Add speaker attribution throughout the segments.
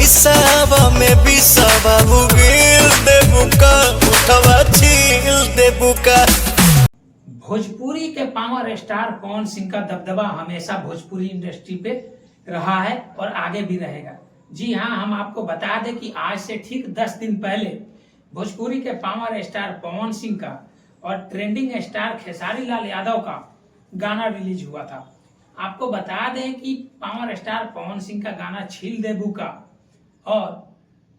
Speaker 1: हिसाबा में बिसाबा उगील देबू का उठवा छील देबू का।
Speaker 2: भोजपुरी के पावर स्टार पवन सिंह का दबदबा हमेशा भोजपुरी इंडस्ट्री पे रहा है और आगे भी रहेगा। जी हाँ, हम आपको बता दें कि आज से ठीक 10 दिन पहले भोजपुरी के पावर स्टार पवन सिंह का और ट्रेंडिंग स्टार खेसारी लाल यादव का गाना रिलीज हुआ था। आपको बता दें कि पावर स्टार पवन सिंह का गाना छील देबू का और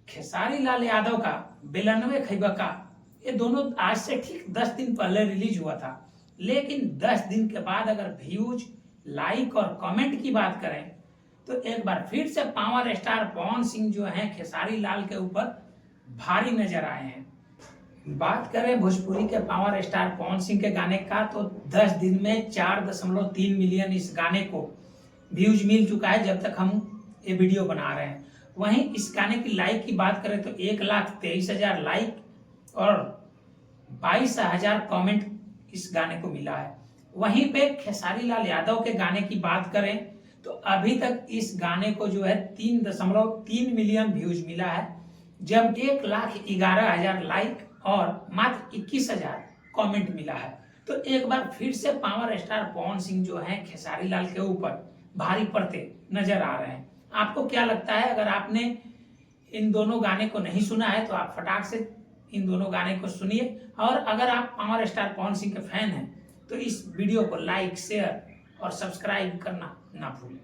Speaker 2: खेसारी लाल यादव का बेलनवे खैबा का, ये दोनों आज से ठीक 10 दिन पहले रिलीज हुआ था। लेकिन 10 दिन के बाद अगर व्यूज, लाइक और कमेंट की बात करें तो एक बार फिर से पावर स्टार पवन सिंह जो हैं खेसारी लाल के ऊपर भारी नजर आए हैं। बात करें भोजपुरी के पावर स्टार पवन सिंह के गाने का तो 10 दिन में 4.3 मिलियन इस गाने को व्यूज मिल चुका है जब तक हम ये वीडियो बना रहे हैं। वहीं इस गाने की लाइक की बात करें तो 1,23,000 लाइक और 22,000 कमेंट इस गाने को मिला है। वहीं पे खेसारी लाल यादव के गाने की बात करें तो अभी तक इस गाने को जो है 3.3 मिलियन व्यूज मिला है, जब 1,11,000 लाइक और मात्र 21,000 कमेंट मिला है। तो एक बार फिर से पावर स्टार पवन सिंह जो है खेसारी लाल के ऊपर भारी पड़ते नजर आ रहे हैं। आपको क्या लगता है? अगर आपने इन दोनों गाने को नहीं सुना है तो आप फटाक से इन दोनों गाने को सुनिए, और अगर आप पावर स्टार पवन सिंह के फैन हैं तो इस वीडियो को लाइक, शेयर और सब्सक्राइब करना ना भूलें।